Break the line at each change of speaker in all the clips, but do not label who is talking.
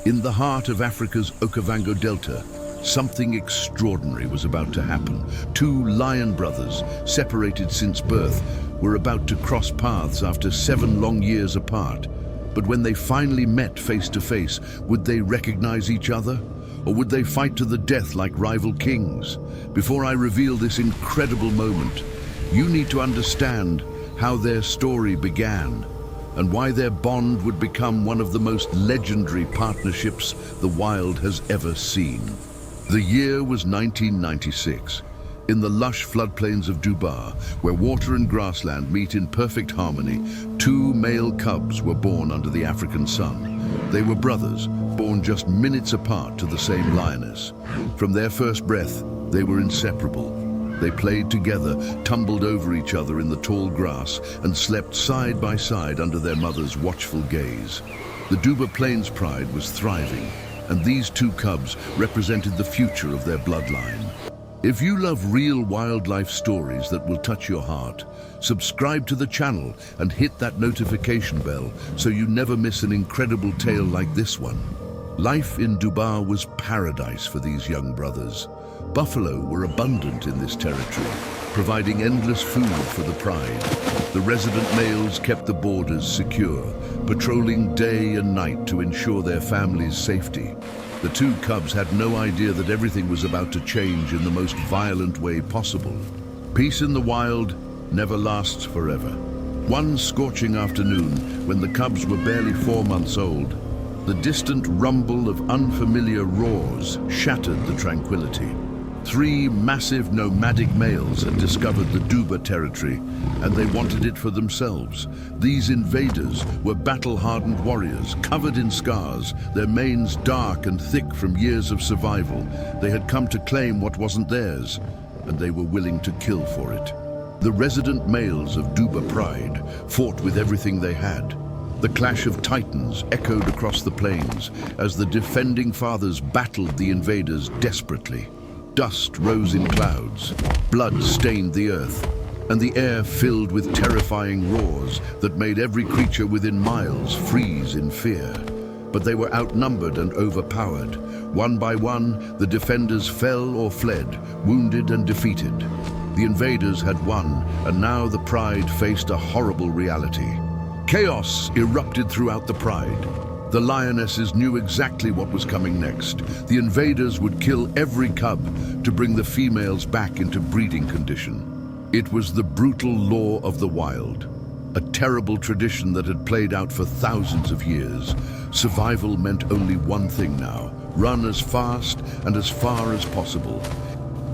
In the heart of Africa's Okavango Delta, something extraordinary was about to happen. Two lion brothers, separated since birth, were about to cross paths after 7 long years apart. But when they finally met face to face, would they recognize each other? Or would they fight to the death like rival kings? Before I reveal this incredible moment, you need to understand how their story began and why their bond would become one of the most legendary partnerships the wild has ever seen. The year was 1996. In the lush floodplains of Duba, where water and grassland meet in perfect harmony, 2 male cubs were born under the African sun. They were brothers, born just minutes apart to the same lioness. From their first breath, they were inseparable. They played together, tumbled over each other in the tall grass, and slept side by side under their mother's watchful gaze. The Duba Plains pride was thriving, and these 2 cubs represented the future of their bloodline. If you love real wildlife stories that will touch your heart, subscribe to the channel and hit that notification bell so you never miss an incredible tale like this one. Life in Duba was paradise for these young brothers. Buffalo were abundant in this territory, providing endless food for the pride. The resident males kept the borders secure, patrolling day and night to ensure their families' safety. The 2 cubs had no idea that everything was about to change in the most violent way possible. Peace in the wild never lasts forever. One scorching afternoon, when the cubs were barely 4 months old, the distant rumble of unfamiliar roars shattered the tranquility. 3 massive nomadic males had discovered the Duba territory, and they wanted it for themselves. These invaders were battle-hardened warriors, covered in scars, their manes dark and thick from years of survival. They had come to claim what wasn't theirs, and they were willing to kill for it. The resident males of Duba pride fought with everything they had. The clash of titans echoed across the plains as the defending fathers battled the invaders desperately. Dust rose in clouds, blood stained the earth, and the air filled with terrifying roars that made every creature within miles freeze in fear. But they were outnumbered and overpowered. One by one, the defenders fell or fled, wounded and defeated. The invaders had won, and now the pride faced a horrible reality. Chaos erupted throughout the pride. The lionesses knew exactly what was coming next. The invaders would kill every cub to bring the females back into breeding condition. It was the brutal law of the wild, a terrible tradition that had played out for thousands of years. Survival meant only one thing now: run as fast and as far as possible.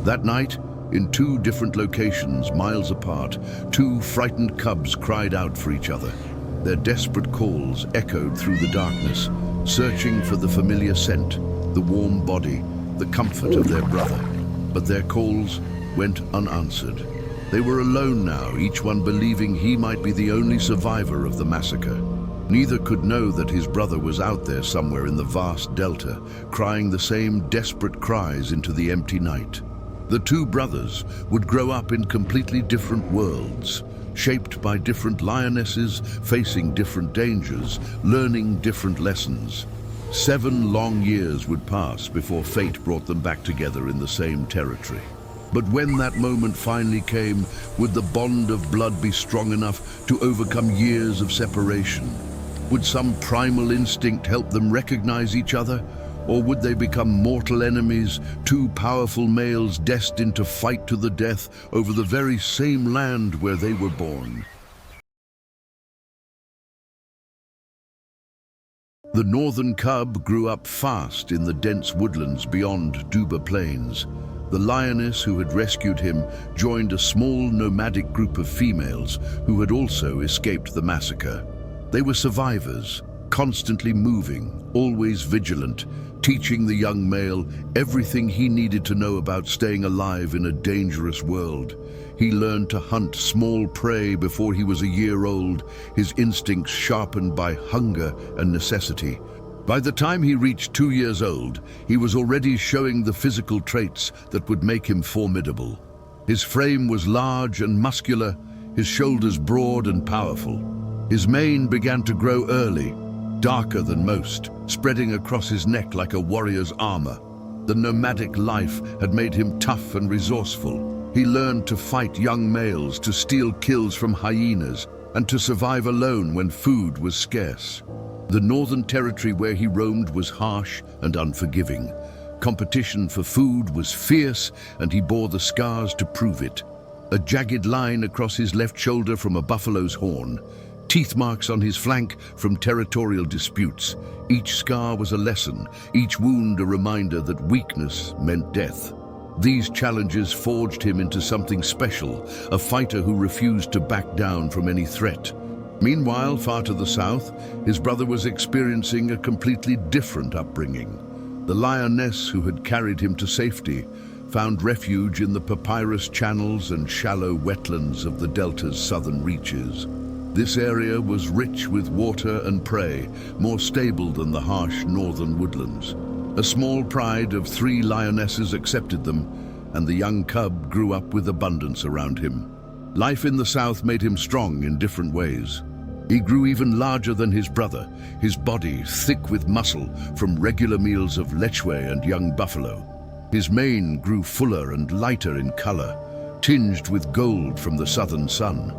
That night, in 2 different locations, miles apart, 2 frightened cubs cried out for each other. Their desperate calls echoed through the darkness, searching for the familiar scent, the warm body, the comfort of their brother. But their calls went unanswered. They were alone now, each one believing he might be the only survivor of the massacre. Neither could know that his brother was out there somewhere in the vast delta, crying the same desperate cries into the empty night. The 2 brothers would grow up in completely different worlds, shaped by different lionesses, facing different dangers, learning different lessons. 7 long years would pass before fate brought them back together in the same territory. But when that moment finally came, would the bond of blood be strong enough to overcome years of separation? Would some primal instinct help them recognize each other? Or would they become mortal enemies, 2 powerful males destined to fight to the death over the very same land where they were born? The northern cub grew up fast in the dense woodlands beyond Duba Plains. The lioness who had rescued him joined a small nomadic group of females who had also escaped the massacre. They were survivors, constantly moving, always vigilant, teaching the young male everything he needed to know about staying alive in a dangerous world. He learned to hunt small prey before he was a year old, his instincts sharpened by hunger and necessity. By the time he reached 2 years old, he was already showing the physical traits that would make him formidable. His frame was large and muscular, his shoulders broad and powerful. His mane began to grow early, darker than most, spreading across his neck like a warrior's armor. The nomadic life had made him tough and resourceful. He learned to fight young males, to steal kills from hyenas, and to survive alone when food was scarce. The northern territory where he roamed was harsh and unforgiving. Competition for food was fierce, and he bore the scars to prove it. A jagged line across his left shoulder from a buffalo's horn. Teeth marks on his flank from territorial disputes. Each scar was a lesson, each wound a reminder that weakness meant death. These challenges forged him into something special, a fighter who refused to back down from any threat. Meanwhile, far to the south, his brother was experiencing a completely different upbringing. The lioness who had carried him to safety found refuge in the papyrus channels and shallow wetlands of the delta's southern reaches. This area was rich with water and prey, more stable than the harsh northern woodlands. A small pride of 3 lionesses accepted them, and the young cub grew up with abundance around him. Life in the south made him strong in different ways. He grew even larger than his brother, his body thick with muscle from regular meals of lechwe and young buffalo. His mane grew fuller and lighter in color, tinged with gold from the southern sun.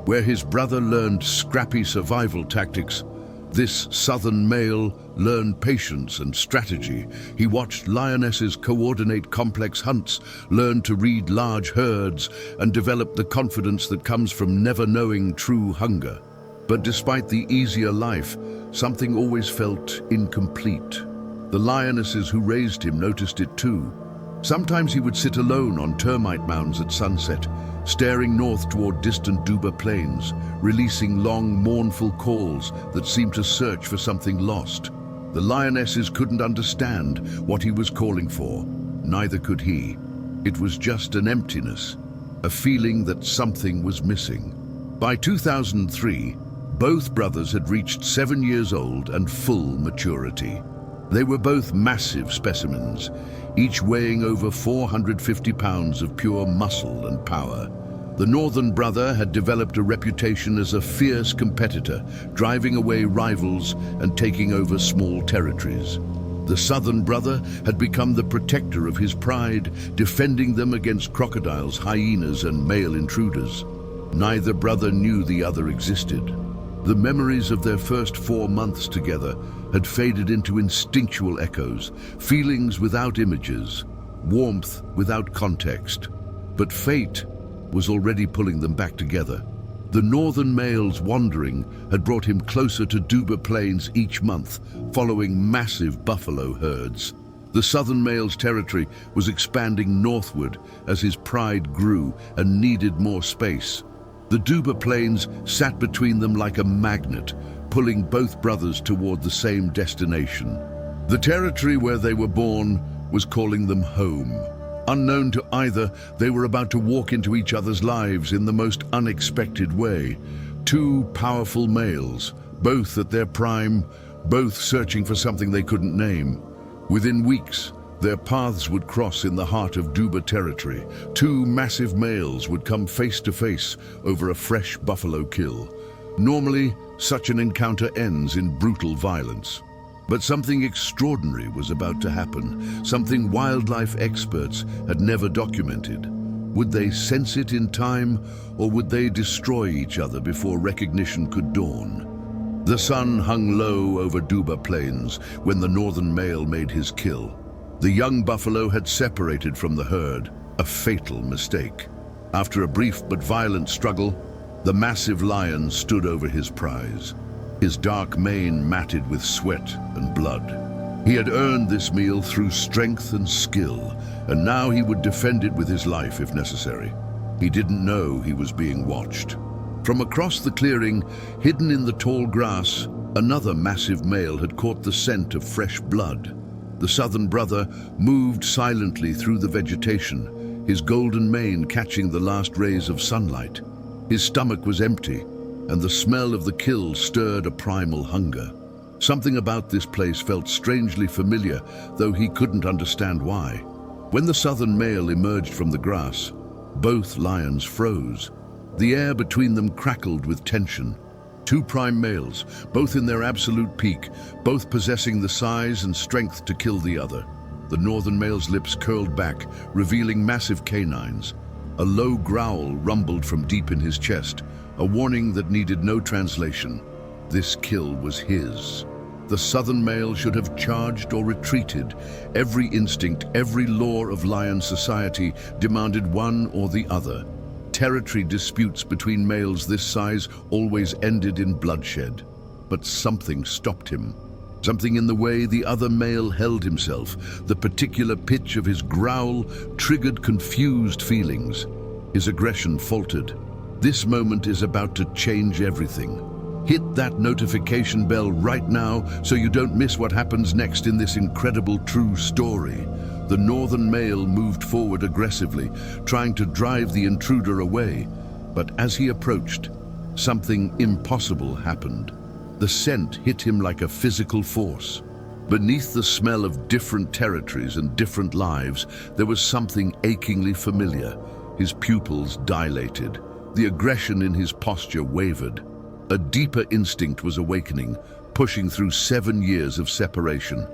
Where his brother learned scrappy survival tactics, this southern male learned patience and strategy. He watched lionesses coordinate complex hunts, learned to read large herds, and developed the confidence that comes from never knowing true hunger. But despite the easier life, something always felt incomplete. The lionesses who raised him noticed it too. Sometimes he would sit alone on termite mounds at sunset, staring north toward distant Duba Plains, releasing long, mournful calls that seemed to search for something lost. The lionesses couldn't understand what he was calling for. Neither could he. It was just an emptiness, a feeling that something was missing. By 2003, both brothers had reached 7 years old and full maturity. They were both massive specimens, each weighing over 450 pounds of pure muscle and power. The northern brother had developed a reputation as a fierce competitor, driving away rivals and taking over small territories. The southern brother had become the protector of his pride, defending them against crocodiles, hyenas, and male intruders. Neither brother knew the other existed. The memories of their first 4 months together had faded into instinctual echoes, feelings without images, warmth without context. But fate was already pulling them back together. The northern male's wandering had brought him closer to Duba Plains each month, following massive buffalo herds. The southern male's territory was expanding northward as his pride grew and needed more space. The Duba Plains sat between them like a magnet, pulling both brothers toward the same destination. The territory where they were born was calling them home. Unknown to either, they were about to walk into each other's lives in the most unexpected way. 2 powerful males, both at their prime, both searching for something they couldn't name. Within weeks, their paths would cross in the heart of Duba territory. 2 massive males would come face to face over a fresh buffalo kill. Normally, such an encounter ends in brutal violence. But something extraordinary was about to happen, something wildlife experts had never documented. Would they sense it in time, or would they destroy each other before recognition could dawn? The sun hung low over Duba Plains when the northern male made his kill. The young buffalo had separated from the herd, a fatal mistake. After a brief but violent struggle, the massive lion stood over his prize, his dark mane matted with sweat and blood. He had earned this meal through strength and skill, and now he would defend it with his life if necessary. He didn't know he was being watched. From across the clearing, hidden in the tall grass, another massive male had caught the scent of fresh blood. The southern brother moved silently through the vegetation, his golden mane catching the last rays of sunlight. His stomach was empty, and the smell of the kill stirred a primal hunger. Something about this place felt strangely familiar, though he couldn't understand why. When the southern male emerged from the grass, both lions froze. The air between them crackled with tension. Two prime males, both in their absolute peak, both possessing the size and strength to kill the other. The northern male's lips curled back, revealing massive canines. A low growl rumbled from deep in his chest, a warning that needed no translation. This kill was his. The southern male should have charged or retreated. Every instinct, every law of lion society demanded one or the other. Territory disputes between males this size always ended in bloodshed. But something stopped him. Something in the way the other male held himself. The particular pitch of his growl triggered confused feelings. His aggression faltered. This moment is about to change everything. Hit that notification bell right now so you don't miss what happens next in this incredible true story. The northern male moved forward aggressively, trying to drive the intruder away. But as he approached, something impossible happened. The scent hit him like a physical force. Beneath the smell of different territories and different lives, there was something achingly familiar. His pupils dilated. The aggression in his posture wavered. A deeper instinct was awakening, pushing through 7 years of separation.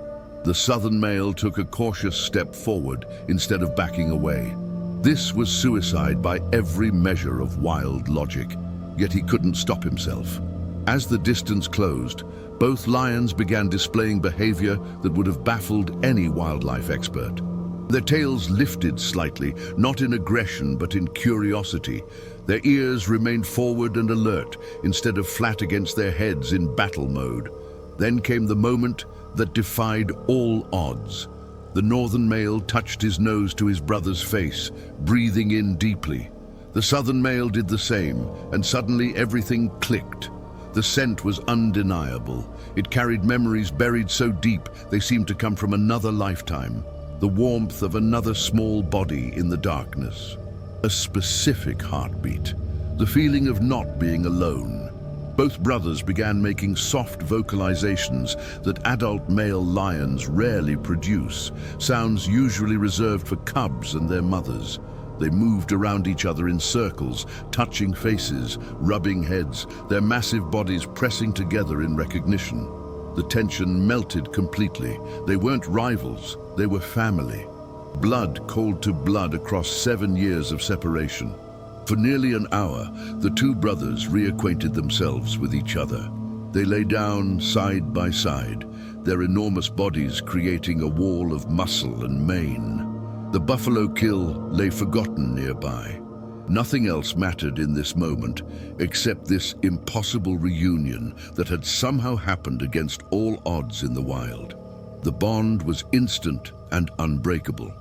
The southern male took a cautious step forward instead of backing away. This was suicide by every measure of wild logic, yet he couldn't stop himself. As the distance closed, both lions began displaying behavior that would have baffled any wildlife expert. Their tails lifted slightly, not in aggression but in curiosity. Their ears remained forward and alert, instead of flat against their heads in battle mode. Then came the moment that defied all odds. The northern male touched his nose to his brother's face, breathing in deeply. The southern male did the same, and suddenly everything clicked. The scent was undeniable. It carried memories buried so deep they seemed to come from another lifetime. The warmth of another small body in the darkness. A specific heartbeat. The feeling of not being alone. Both brothers began making soft vocalizations that adult male lions rarely produce, sounds usually reserved for cubs and their mothers. They moved around each other in circles, touching faces, rubbing heads, their massive bodies pressing together in recognition. The tension melted completely. They weren't rivals, they were family. Blood called to blood across 7 years of separation. For nearly an hour, the two brothers reacquainted themselves with each other. They lay down side by side, their enormous bodies creating a wall of muscle and mane. The buffalo kill lay forgotten nearby. Nothing else mattered in this moment except this impossible reunion that had somehow happened against all odds in the wild. The bond was instant and unbreakable.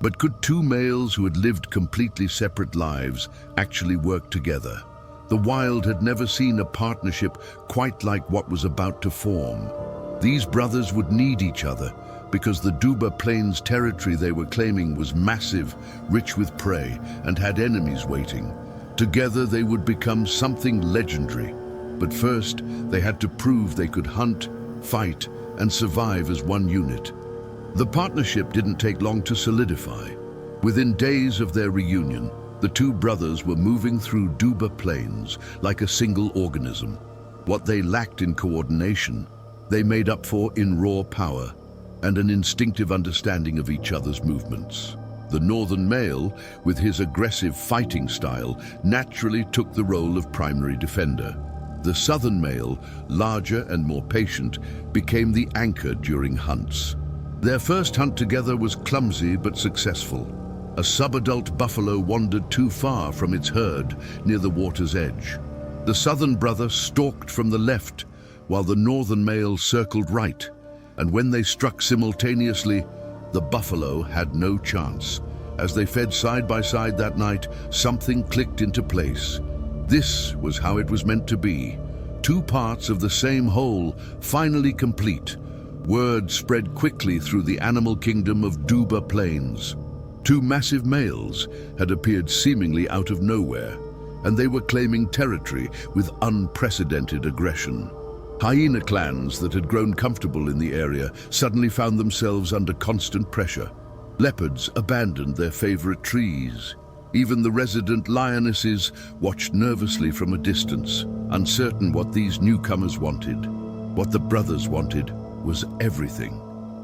But could two males who had lived completely separate lives actually work together? The wild had never seen a partnership quite like what was about to form. These brothers would need each other, because the Duba Plains territory they were claiming was massive, rich with prey, and had enemies waiting. Together they would become something legendary. But first, they had to prove they could hunt, fight, and survive as one unit. The partnership didn't take long to solidify. Within days of their reunion, the two brothers were moving through Duba Plains like a single organism. What they lacked in coordination, they made up for in raw power and an instinctive understanding of each other's movements. The northern male, with his aggressive fighting style, naturally took the role of primary defender. The southern male, larger and more patient, became the anchor during hunts. Their first hunt together was clumsy but successful. A subadult buffalo wandered too far from its herd near the water's edge. The southern brother stalked from the left, while the northern male circled right. And when they struck simultaneously, the buffalo had no chance. As they fed side by side that night, something clicked into place. This was how it was meant to be. Two parts of the same whole, finally complete. Word spread quickly through the animal kingdom of Duba Plains. Two massive males had appeared seemingly out of nowhere, and they were claiming territory with unprecedented aggression. Hyena clans that had grown comfortable in the area suddenly found themselves under constant pressure. Leopards abandoned their favorite trees. Even the resident lionesses watched nervously from a distance, uncertain what these newcomers wanted. What the brothers wanted was everything.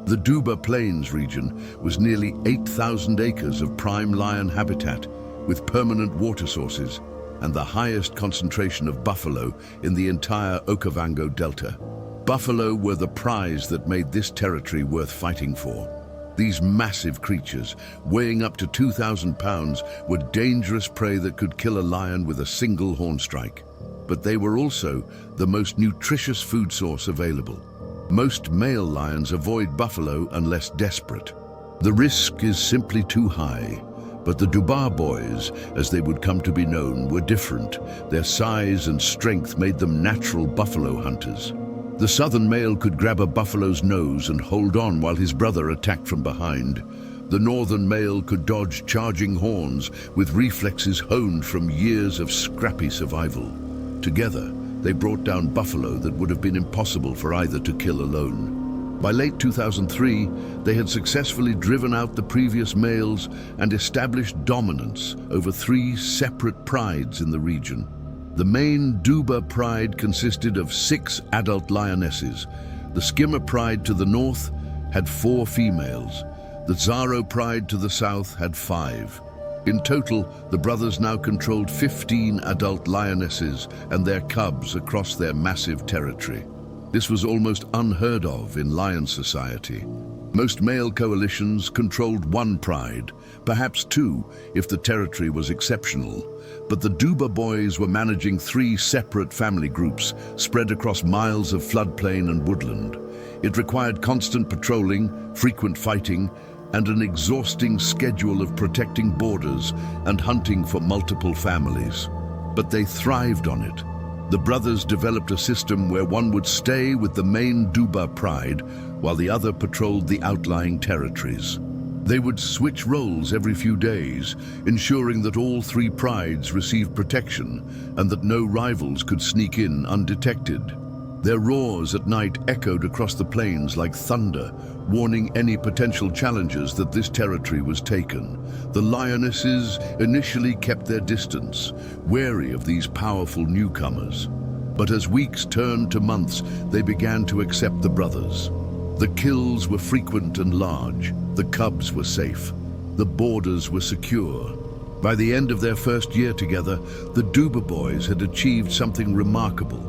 The Duba Plains region was nearly 8,000 acres of prime lion habitat, with permanent water sources and the highest concentration of buffalo in the entire Okavango Delta. Buffalo were the prize that made this territory worth fighting for. These massive creatures, weighing up to 2,000 pounds, were dangerous prey that could kill a lion with a single horn strike. But they were also the most nutritious food source available. Most male lions avoid buffalo unless desperate. The risk is simply too high. But the Duba Boys, as they would come to be known, were different. Their size and strength made them natural buffalo hunters. The southern male could grab a buffalo's nose and hold on while his brother attacked from behind. The northern male could dodge charging horns with reflexes honed from years of scrappy survival. Together, they brought down buffalo that would have been impossible for either to kill alone. By late 2003, they had successfully driven out the previous males and established dominance over 3 separate prides in the region. The main Duba pride consisted of 6 adult lionesses. The Skimmer pride to the north had 4 females. The Zaro pride to the south had 5. In total, the brothers now controlled 15 adult lionesses and their cubs across their massive territory. This was almost unheard of in lion society. Most male coalitions controlled 1 pride, perhaps 2 if the territory was exceptional. But the Duba Boys were managing 3 separate family groups spread across miles of floodplain and woodland. It required constant patrolling, frequent fighting, and an exhausting schedule of protecting borders and hunting for multiple families. But they thrived on it. The brothers developed a system where one would stay with the main Duba pride while the other patrolled the outlying territories. They would switch roles every few days, ensuring that all 3 prides received protection and that no rivals could sneak in undetected. Their roars at night echoed across the plains like thunder, warning any potential challengers that this territory was taken. The lionesses initially kept their distance, wary of these powerful newcomers. But as weeks turned to months, they began to accept the brothers. The kills were frequent and large. The cubs were safe. The borders were secure. By the end of their first year together, the Duba Boys had achieved something remarkable.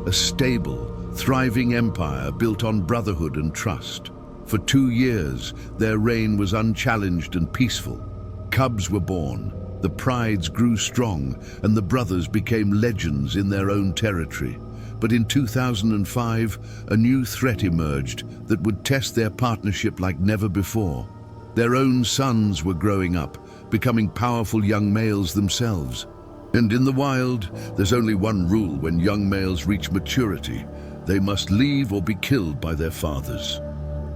A stable, thriving empire built on brotherhood and trust. For 2 years, their reign was unchallenged and peaceful. Cubs were born, the prides grew strong, and the brothers became legends in their own territory. But in 2005, a new threat emerged that would test their partnership like never before. Their own sons were growing up, becoming powerful young males themselves. And in the wild, there's only one rule when young males reach maturity. They must leave or be killed by their fathers.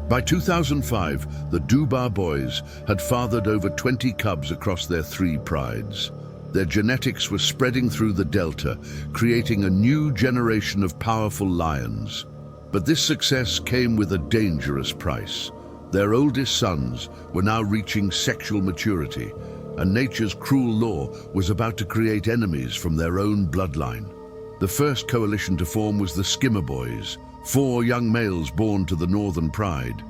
By 2005, the Duba Boys had fathered over 20 cubs across their 3 prides. Their genetics were spreading through the Delta, creating a new generation of powerful lions. But this success came with a dangerous price. Their oldest sons were now reaching sexual maturity, and nature's cruel law was about to create enemies from their own bloodline. The first coalition to form was the Skimmer Boys, 4 young males born to the northern pride.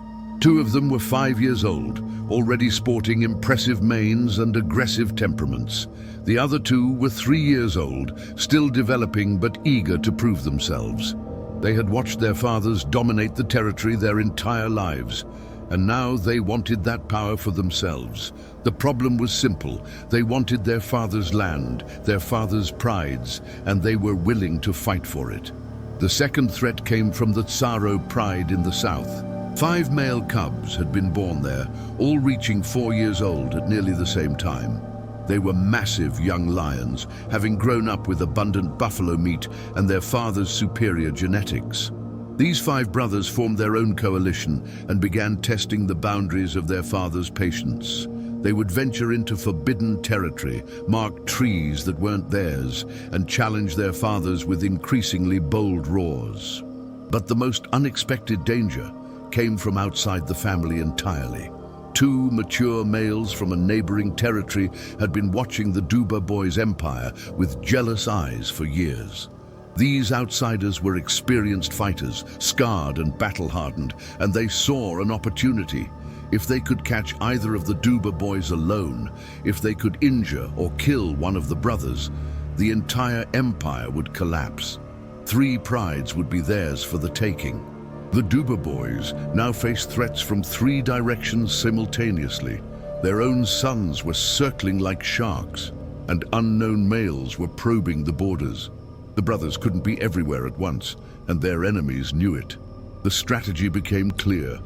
2 of them were 5 years old, already sporting impressive manes and aggressive temperaments. The other 2 were 3 years old, still developing but eager to prove themselves. They had watched their fathers dominate the territory their entire lives, and now they wanted that power for themselves. The problem was simple. They wanted their father's land, their father's prides, and they were willing to fight for it. The second threat came from the Zaro pride in the south. 5 male cubs had been born there, all reaching 4 years old at nearly the same time. They were massive young lions, having grown up with abundant buffalo meat and their father's superior genetics. These 5 brothers formed their own coalition and began testing the boundaries of their father's patience. They would venture into forbidden territory, mark trees that weren't theirs, and challenge their fathers with increasingly bold roars. But the most unexpected danger came from outside the family entirely. Two mature males from a neighboring territory had been watching the Duba Boys' empire with jealous eyes for years. These outsiders were experienced fighters, scarred and battle-hardened, and they saw an opportunity. If they could catch either of the Duba Boys alone, if they could injure or kill one of the brothers, the entire empire would collapse. Three prides would be theirs for the taking. The Duba Boys now faced threats from three directions simultaneously. Their own sons were circling like sharks, and unknown males were probing the borders. The brothers couldn't be everywhere at once, and their enemies knew it. The strategy became clear.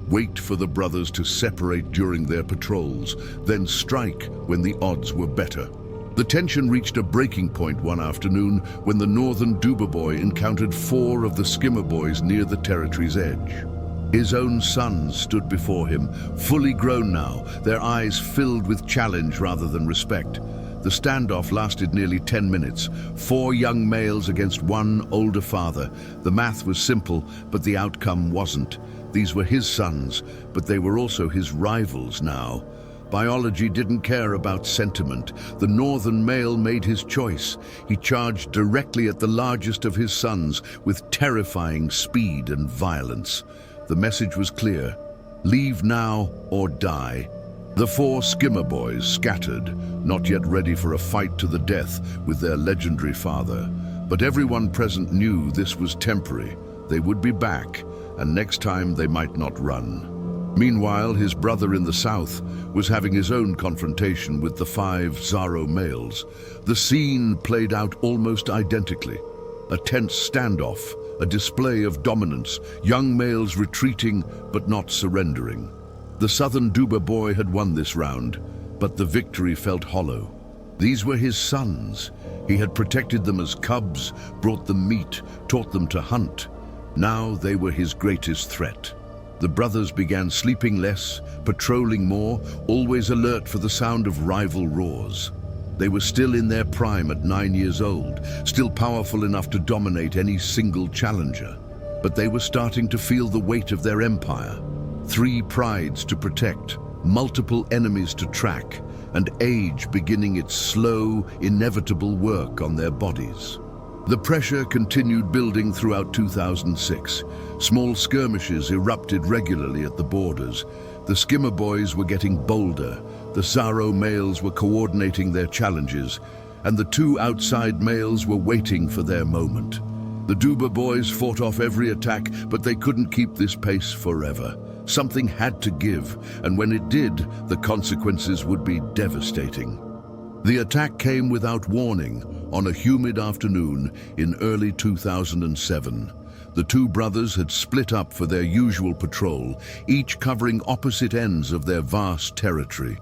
Wait for the brothers to separate during their patrols, then strike when the odds were better. The tension reached a breaking point one afternoon when the northern Duba Boy encountered four of the Skimmer Boys near the territory's edge. His own sons stood before him, fully grown now, their eyes filled with challenge rather than respect. The standoff lasted nearly 10 minutes, 4 young males against one older father. The math was simple, but the outcome wasn't. These were his sons, but they were also his rivals now. Biology didn't care about sentiment. The northern male made his choice. He charged directly at the largest of his sons with terrifying speed and violence. The message was clear: leave now or die. The 4 Skimmer Boys scattered, not yet ready for a fight to the death with their legendary father. But everyone present knew this was temporary. They would be back, and next time they might not run. Meanwhile, his brother in the south was having his own confrontation with the 5 Zaro males. The scene played out almost identically. A tense standoff, a display of dominance, young males retreating but not surrendering. The southern Duba Boy had won this round, but the victory felt hollow. These were his sons. He had protected them as cubs, brought them meat, taught them to hunt. Now they were his greatest threat. The brothers began sleeping less, patrolling more, always alert for the sound of rival roars. They were still in their prime at 9 years old, still powerful enough to dominate any single challenger. But they were starting to feel the weight of their empire. 3 prides to protect, multiple enemies to track, and age beginning its slow, inevitable work on their bodies. The pressure continued building throughout 2006. Small skirmishes erupted regularly at the borders. The Skimmer Boys were getting bolder, the Zaro males were coordinating their challenges, and the 2 outside males were waiting for their moment. The Duba Boys fought off every attack, but they couldn't keep this pace forever. Something had to give, and when it did, the consequences would be devastating. The attack came without warning on a humid afternoon in early 2007. The 2 brothers had split up for their usual patrol, each covering opposite ends of their vast territory.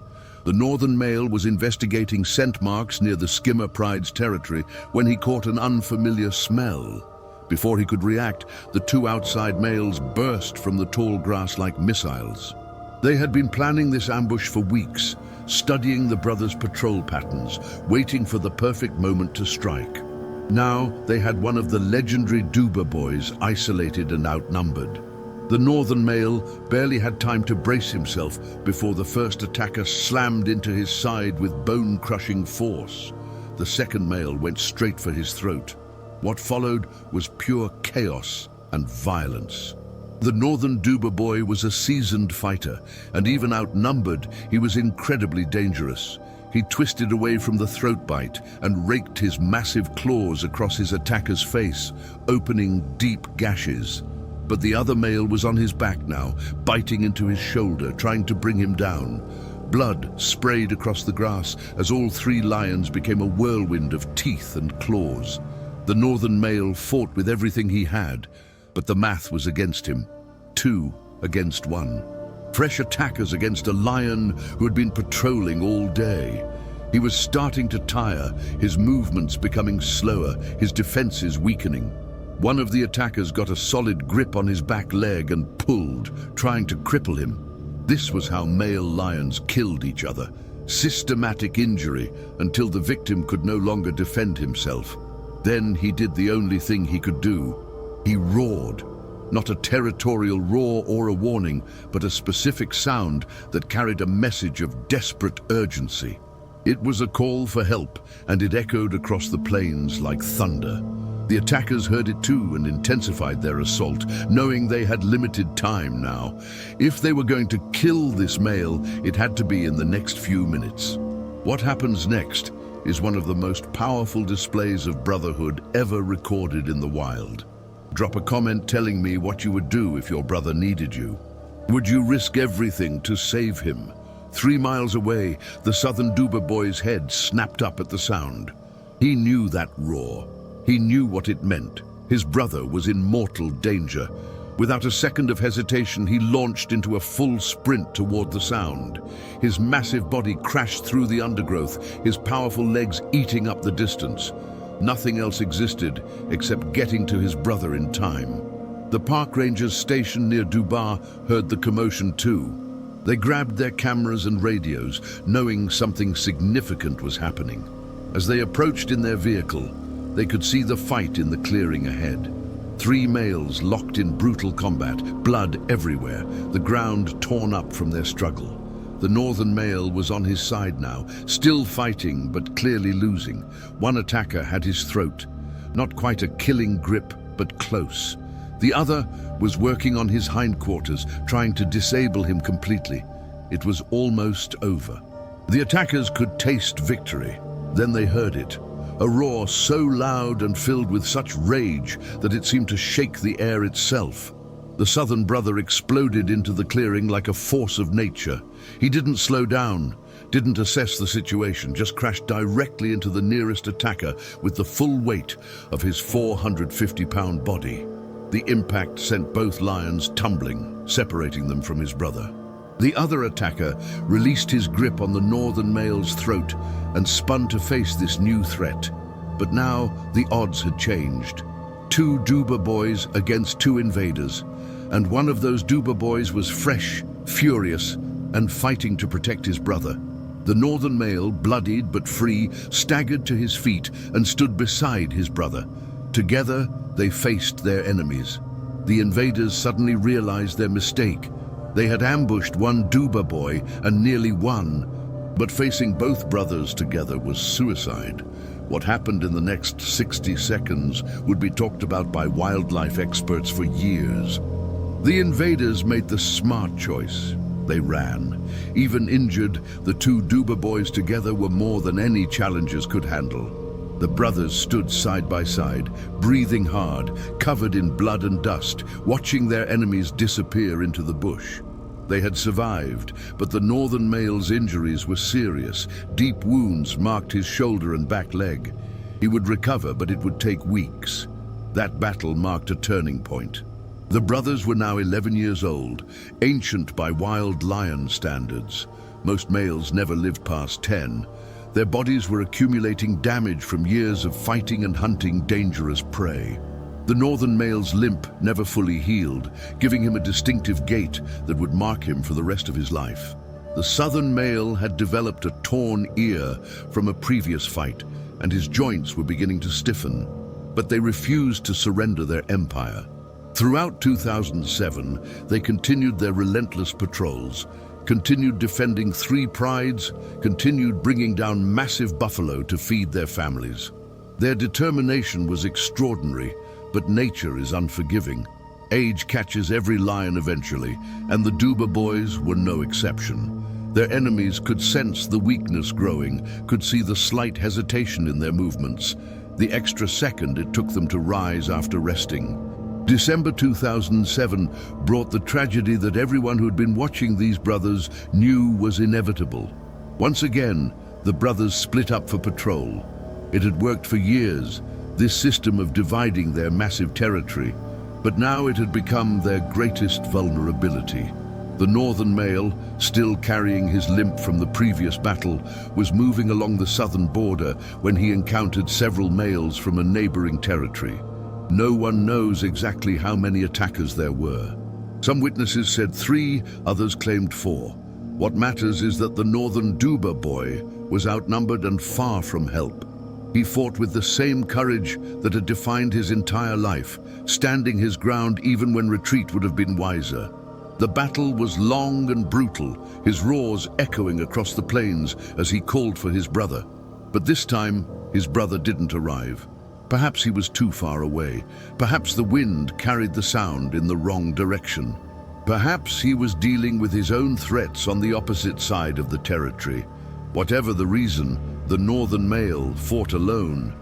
The northern male was investigating scent marks near the Skimmer Pride's territory when he caught an unfamiliar smell. Before he could react, the 2 outside males burst from the tall grass like missiles. They had been planning this ambush for weeks, studying the brothers' patrol patterns, waiting for the perfect moment to strike. Now they had one of the legendary Duba Boys isolated and outnumbered. The northern male barely had time to brace himself before the first attacker slammed into his side with bone-crushing force. The second male went straight for his throat. What followed was pure chaos and violence. The northern Duba Boy was a seasoned fighter, and even outnumbered, he was incredibly dangerous. He twisted away from the throat bite and raked his massive claws across his attacker's face, opening deep gashes. But the other male was on his back now, biting into his shoulder, trying to bring him down. Blood sprayed across the grass as all 3 lions became a whirlwind of teeth and claws. The northern male fought with everything he had, but the math was against him. 2 against 1. Fresh attackers against a lion who had been patrolling all day. He was starting to tire, his movements becoming slower, his defenses weakening. One of the attackers got a solid grip on his back leg and pulled, trying to cripple him. This was how male lions killed each other. Systematic injury until the victim could no longer defend himself. Then he did the only thing he could do. He roared. Not a territorial roar or a warning, but a specific sound that carried a message of desperate urgency. It was a call for help, and it echoed across the plains like thunder. The attackers heard it too and intensified their assault, knowing they had limited time now. If they were going to kill this male, it had to be in the next few minutes. What happens next is one of the most powerful displays of brotherhood ever recorded in the wild. Drop a comment telling me what you would do if your brother needed you. Would you risk everything to save him? 3 miles away, the southern Duba Boys' head snapped up at the sound. He knew that roar. He knew what it meant. His brother was in mortal danger. Without a second of hesitation, he launched into a full sprint toward the sound. His massive body crashed through the undergrowth, his powerful legs eating up the distance. Nothing else existed except getting to his brother in time. The park rangers stationed near Duba heard the commotion too. They grabbed their cameras and radios, knowing something significant was happening. As they approached in their vehicle, they could see the fight in the clearing ahead. 3 males locked in brutal combat, blood everywhere, the ground torn up from their struggle. The northern male was on his side now, still fighting but clearly losing. One attacker had his throat. Not quite a killing grip, but close. The other was working on his hindquarters, trying to disable him completely. It was almost over. The attackers could taste victory. Then they heard it. A roar so loud and filled with such rage that it seemed to shake the air itself. The southern brother exploded into the clearing like a force of nature. He didn't slow down, didn't assess the situation, just crashed directly into the nearest attacker with the full weight of his 450-pound body. The impact sent both lions tumbling, separating them from his brother. The other attacker released his grip on the northern male's throat and spun to face this new threat. But now the odds had changed. 2 Duba Boys against 2 invaders, and one of those Duba Boys was fresh, furious, and fighting to protect his brother. The northern male, bloodied but free, staggered to his feet and stood beside his brother. Together, they faced their enemies. The invaders suddenly realized their mistake. They had ambushed one Duba Boy and nearly won, but facing both brothers together was suicide. What happened in the next 60 seconds would be talked about by wildlife experts for years. The invaders made the smart choice. They ran. Even injured, the 2 Duba Boys together were more than any challengers could handle. The brothers stood side by side, breathing hard, covered in blood and dust, watching their enemies disappear into the bush. They had survived, but the northern male's injuries were serious. Deep wounds marked his shoulder and back leg. He would recover, but it would take weeks. That battle marked a turning point. The brothers were now 11 years old, ancient by wild lion standards. Most males never lived past 10. Their bodies were accumulating damage from years of fighting and hunting dangerous prey. The northern male's limp never fully healed, giving him a distinctive gait that would mark him for the rest of his life. The southern male had developed a torn ear from a previous fight, and his joints were beginning to stiffen. But they refused to surrender their empire. Throughout 2007, they continued their relentless patrols, continued defending 3 prides, continued bringing down massive buffalo to feed their families. Their determination was extraordinary, but nature is unforgiving. Age catches every lion eventually, and the Duba Boys were no exception. Their enemies could sense the weakness growing, could see the slight hesitation in their movements, the extra second it took them to rise after resting. December 2007 brought the tragedy that everyone who'd been watching these brothers knew was inevitable. Once again, the brothers split up for patrol. It had worked for years, this system of dividing their massive territory, but now it had become their greatest vulnerability. The northern male, still carrying his limp from the previous battle, was moving along the southern border when he encountered several males from a neighboring territory. No one knows exactly how many attackers there were. Some witnesses said 3, others claimed 4. What matters is that the northern Duba Boy was outnumbered and far from help. He fought with the same courage that had defined his entire life, standing his ground even when retreat would have been wiser. The battle was long and brutal, his roars echoing across the plains as he called for his brother. But this time, his brother didn't arrive. Perhaps he was too far away. Perhaps the wind carried the sound in the wrong direction. Perhaps he was dealing with his own threats on the opposite side of the territory. Whatever the reason, the northern male fought alone.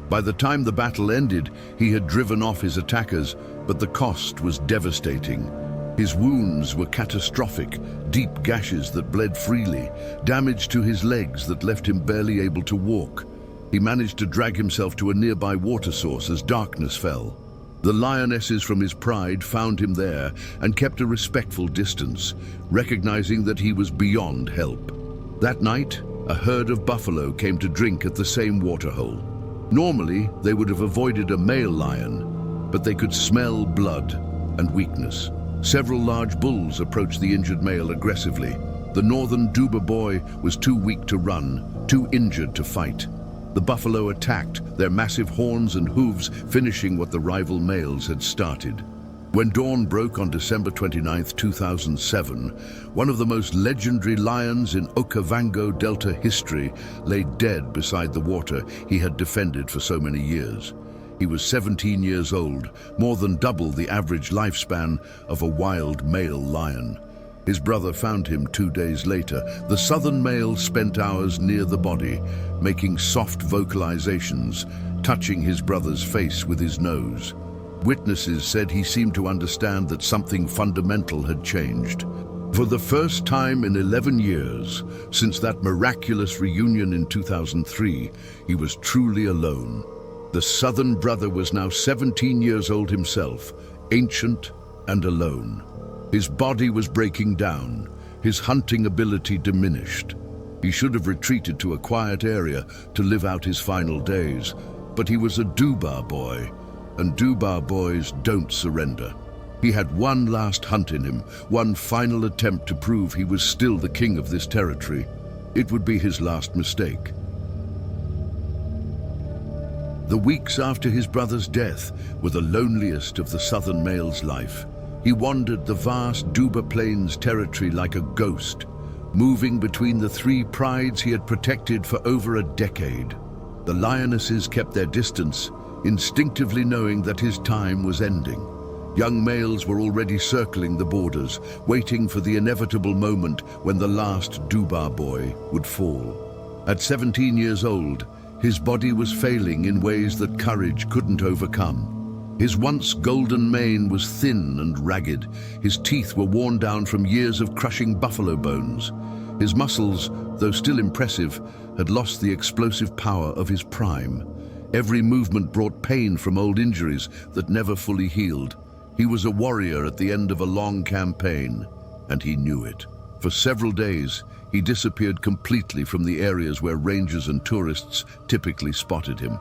By the time the battle ended, he had driven off his attackers, but the cost was devastating. His wounds were catastrophic, deep gashes that bled freely, damage to his legs that left him barely able to walk. He managed to drag himself to a nearby water source as darkness fell. The lionesses from his pride found him there and kept a respectful distance, recognizing that he was beyond help. That night, a herd of buffalo came to drink at the same waterhole. Normally, they would have avoided a male lion, but they could smell blood and weakness. Several large bulls approached the injured male aggressively. The northern Duba boy was too weak to run, too injured to fight. The buffalo attacked, their massive horns and hooves finishing what the rival males had started. When dawn broke on December 29, 2007, one of the most legendary lions in Okavango Delta history lay dead beside the water he had defended for so many years. He was 17 years old, more than double the average lifespan of a wild male lion. His brother found him 2 days later. The southern male spent hours near the body, making soft vocalizations, touching his brother's face with his nose. Witnesses said he seemed to understand that something fundamental had changed. For the first time in 11 years, since that miraculous reunion in 2003, he was truly alone. The southern brother was now 17 years old himself, ancient and alone. His body was breaking down, his hunting ability diminished. He should have retreated to a quiet area to live out his final days, but he was a Duba boy, and Duba boys don't surrender. He had one last hunt in him, one final attempt to prove he was still the king of this territory. It would be his last mistake. The weeks after his brother's death were the loneliest of the southern male's life. He wandered the vast Duba Plains territory like a ghost, moving between the three prides he had protected for over a decade. The lionesses kept their distance, instinctively knowing that his time was ending. Young males were already circling the borders, waiting for the inevitable moment when the last Duba boy would fall. At 17 years old, his body was failing in ways that courage couldn't overcome. His once golden mane was thin and ragged. His teeth were worn down from years of crushing buffalo bones. His muscles, though still impressive, had lost the explosive power of his prime. Every movement brought pain from old injuries that never fully healed. He was a warrior at the end of a long campaign, and he knew it. For several days, he disappeared completely from the areas where rangers and tourists typically spotted him.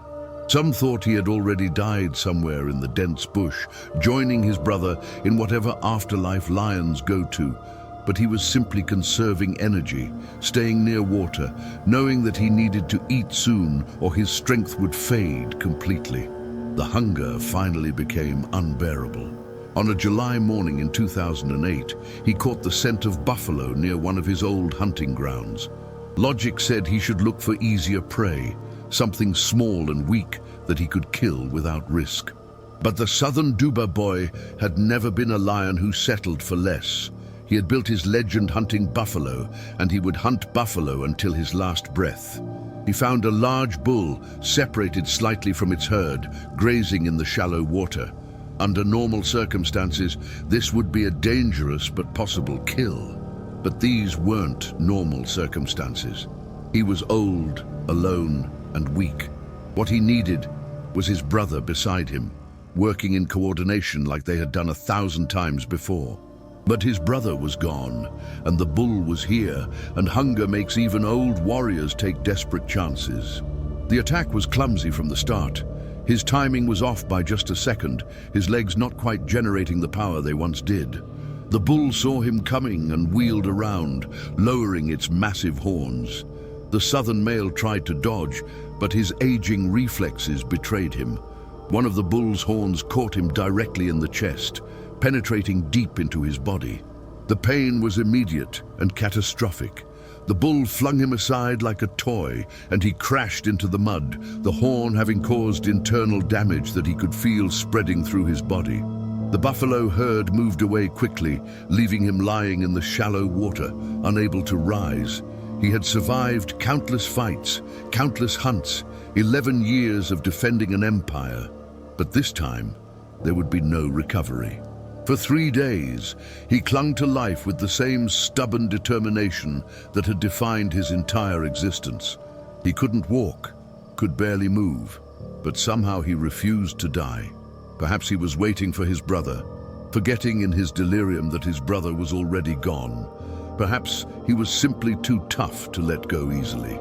Some thought he had already died somewhere in the dense bush, joining his brother in whatever afterlife lions go to. But he was simply conserving energy, staying near water, knowing that he needed to eat soon or his strength would fade completely. The hunger finally became unbearable. On a July morning in 2008, he caught the scent of buffalo near one of his old hunting grounds. Logic said he should look for easier prey, something small and weak that he could kill without risk. But the southern Duba boy had never been a lion who settled for less. He had built his legend hunting buffalo, and he would hunt buffalo until his last breath. He found a large bull, separated slightly from its herd, grazing in the shallow water. Under normal circumstances, this would be a dangerous but possible kill. But these weren't normal circumstances. He was old, alone, and weak. What he needed was his brother beside him, working in coordination like they had done 1,000 times before. But his brother was gone, and the bull was here, and hunger makes even old warriors take desperate chances. The attack was clumsy from the start. His timing was off by just a second, his legs not quite generating the power they once did. The bull saw him coming and wheeled around, lowering its massive horns. The southern male tried to dodge, but his aging reflexes betrayed him. One of the bull's horns caught him directly in the chest, penetrating deep into his body. The pain was immediate and catastrophic. The bull flung him aside like a toy, and he crashed into the mud, the horn having caused internal damage that he could feel spreading through his body. The buffalo herd moved away quickly, leaving him lying in the shallow water, unable to rise. He had survived countless fights, countless hunts, 11 years of defending an empire. But this time, there would be no recovery. For 3 days, he clung to life with the same stubborn determination that had defined his entire existence. He couldn't walk, could barely move, but somehow he refused to die. Perhaps he was waiting for his brother, forgetting in his delirium that his brother was already gone. Perhaps he was simply too tough to let go easily.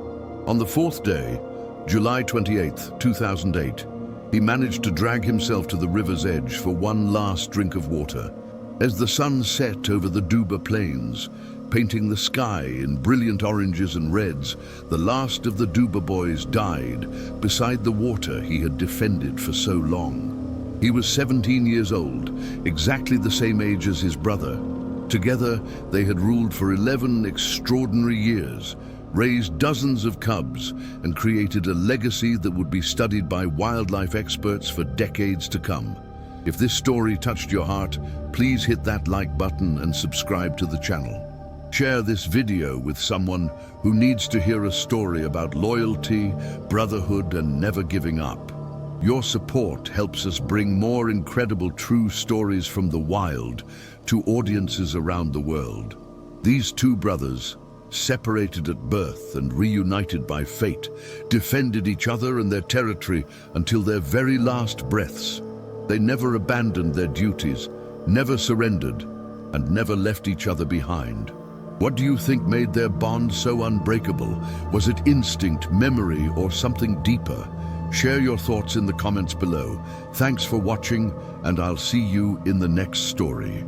On the 4th day, July 28, 2008, he managed to drag himself to the river's edge for one last drink of water. As the sun set over the Duba Plains, painting the sky in brilliant oranges and reds, the last of the Duba Boys died beside the water he had defended for so long. He was 17 years old, exactly the same age as his brother. Together, they had ruled for 11 extraordinary years, raised dozens of cubs, and created a legacy that would be studied by wildlife experts for decades to come. If this story touched your heart, please hit that like button and subscribe to the channel. Share this video with someone who needs to hear a story about loyalty, brotherhood, and never giving up. Your support helps us bring more incredible true stories from the wild to audiences around the world. These two brothers, separated at birth and reunited by fate, defended each other and their territory until their very last breaths. They never abandoned their duties, never surrendered, and never left each other behind. What do you think made their bond so unbreakable? Was it instinct, memory, or something deeper? Share your thoughts in the comments below. Thanks for watching, and I'll see you in the next story.